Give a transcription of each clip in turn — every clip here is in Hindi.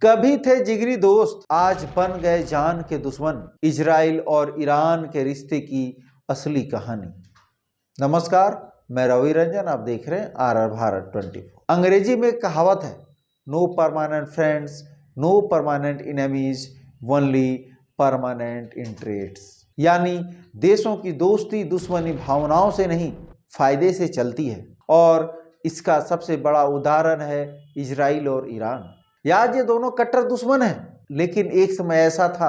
कभी थे जिगरी दोस्त, आज बन गए जान के दुश्मन। इजराइल और ईरान के रिश्ते की असली कहानी। नमस्कार, मैं रवि रंजन, आप देख रहे हैं RR भारत 24। अंग्रेजी में कहावत है, no permanent friends, no permanent enemies, only permanent interests. यानी देशों की दोस्ती दुश्मनी भावनाओं से नहीं, फायदे से चलती है। और इसका सबसे बड़ा उदाहरण है इजराइल और ईरान। यार, ये दोनों कट्टर दुश्मन हैं, लेकिन एक समय ऐसा था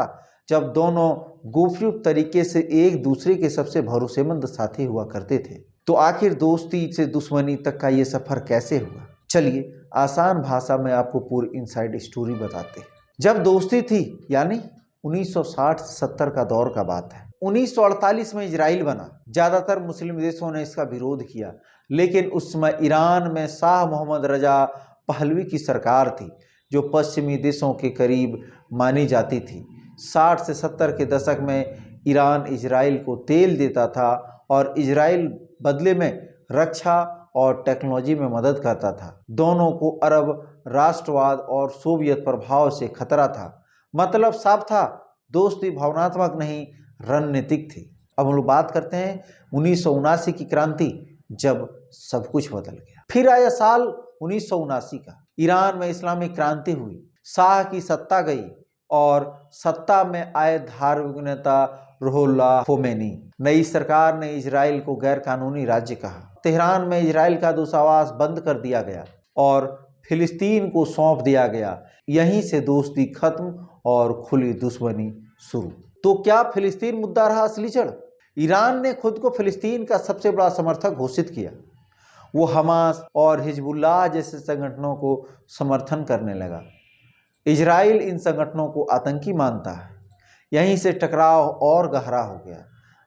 जब दोनों गुपचुप तरीके से एक दूसरे के सबसे भरोसेमंद साथी हुआ करते थे। तो आखिर दोस्ती से दुश्मनी तक का ये सफर कैसे हुआ? चलिए आसान भाषा में आपको पूरी इनसाइड स्टोरी बताते हैं। जब दोस्ती थी, यानी 1960-70 का दौर का बात है। 1948 में इजराइल बना। ज्यादातर मुस्लिम देशों ने इसका विरोध किया, लेकिन उस समय ईरान में शाह मोहम्मद रजा पहलवी की सरकार थी, जो पश्चिमी देशों के करीब मानी जाती थी। 60 से 70 के दशक में ईरान इजराइल को तेल देता था और इजराइल बदले में रक्षा और टेक्नोलॉजी में मदद करता था। दोनों को अरब राष्ट्रवाद और सोवियत प्रभाव से खतरा था। मतलब साफ था, दोस्ती भावनात्मक नहीं, रणनीतिक थी। अब हम लोग बात करते हैं 1979 की क्रांति, जब सब कुछ बदल गया। फिर आया साल 1979 का। ईरान में इस्लामिक क्रांति हुई, शाह की सत्ता गई और सत्ता में आए धार्मिक नेता रुहुल्लाह खोमेनी। नई सरकार ने इजराइल को गैर कानूनी राज्य कहा। तेहरान में इजराइल का दूतावास बंद कर दिया गया और फिलिस्तीन को सौंप दिया गया। यहीं से दोस्ती खत्म और खुली दुश्मनी शुरू। तो क्या फिलिस्तीन मुद्दा रहा असली जड़? ईरान ने खुद को फिलिस्तीन का सबसे बड़ा समर्थक घोषित किया। वो हमास और हिजबुल्लाह जैसे संगठनों को समर्थन करने लगा। इजराइल इन संगठनों को आतंकी मानता है। यहीं से टकराव और गहरा हो गया।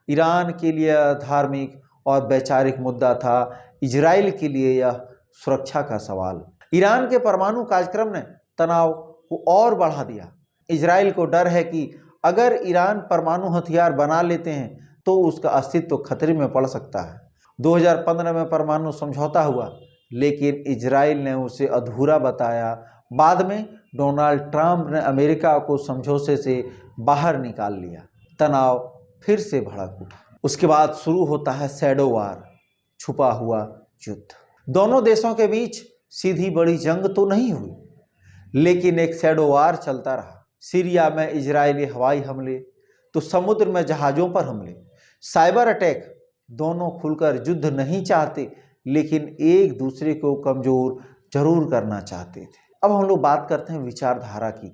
ईरान के लिए धार्मिक और वैचारिक मुद्दा था, इजराइल के लिए यह सुरक्षा का सवाल। ईरान के परमाणु कार्यक्रम ने तनाव को और बढ़ा दिया। इजराइल को डर है कि अगर ईरान परमाणु हथियार बना लेते हैं तो उसका अस्तित्व खतरे में पड़ सकता है। 2015 में परमाणु समझौता हुआ, लेकिन इजराइल ने उसे अधूरा बताया। बाद में डोनाल्ड ट्रंप ने अमेरिका को समझौते से बाहर निकाल लिया। तनाव फिर से भड़क उठा। उसके बाद शुरू होता है शैडो वार, छुपा हुआ युद्ध। दोनों देशों के बीच सीधी बड़ी जंग तो नहीं हुई, लेकिन एक शैडो वार चलता रहा। सीरिया में इजरायली हवाई हमले, तो समुद्र में जहाज़ों पर हमले, साइबर अटैक। दोनों खुलकर युद्ध नहीं चाहते, लेकिन एक दूसरे को कमजोर जरूर करना चाहते थे। अब हम लोग बात करते हैं विचारधारा की।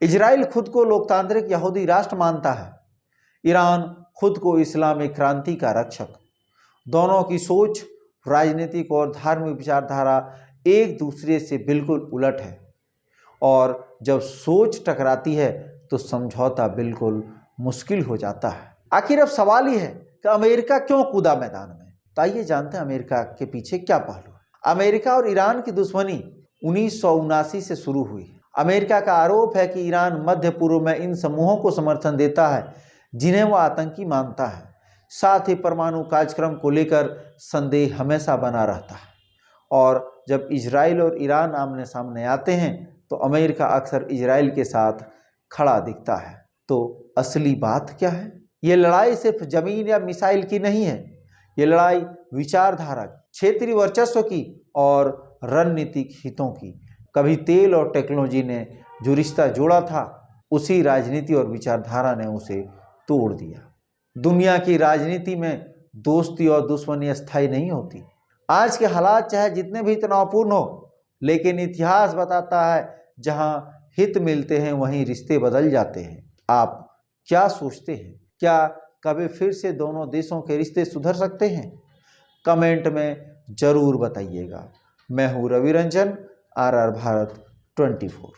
इजराइल खुद को लोकतांत्रिक यहूदी राष्ट्र मानता है, ईरान खुद को इस्लामिक क्रांति का रक्षक। दोनों की सोच, राजनीतिक और धार्मिक विचारधारा एक दूसरे से बिल्कुल उलट है, और जब सोच टकराती है तो समझौता बिल्कुल मुश्किल हो जाता है। आखिर अब सवाल ही है कि अमेरिका क्यों कूदा मैदान में? तो आइए जानते हैं अमेरिका के पीछे क्या पहलू है। अमेरिका और ईरान की दुश्मनी 1979 से शुरू हुई। अमेरिका का आरोप है कि ईरान मध्य पूर्व में इन समूहों को समर्थन देता है जिन्हें वह आतंकी मानता है। साथ ही परमाणु कार्यक्रम को लेकर संदेह हमेशा बना रहता है। और जब इजराइल और ईरान आमने सामने आते हैं तो अमेरिका अक्सर इजराइल के साथ खड़ा दिखता है। तो असली बात क्या है? ये लड़ाई सिर्फ जमीन या मिसाइल की नहीं है। ये लड़ाई विचारधारा, क्षेत्रीय वर्चस्व की और रणनीतिक हितों की। कभी तेल और टेक्नोलॉजी ने जो रिश्ता जोड़ा था, उसी राजनीति और विचारधारा ने उसे तोड़ दिया। दुनिया की राजनीति में दोस्ती और दुश्मनी अस्थायी नहीं होती। आज के हालात चाहे जितने भी तनावपूर्ण हो, लेकिन इतिहास बताता है जहां हित मिलते हैं वहीं रिश्ते बदल जाते हैं। आप क्या सोचते हैं? क्या कभी फिर से दोनों देशों के रिश्ते सुधर सकते हैं? कमेंट में जरूर बताइएगा। मैं हूं रवि रंजन, RR भारत 24।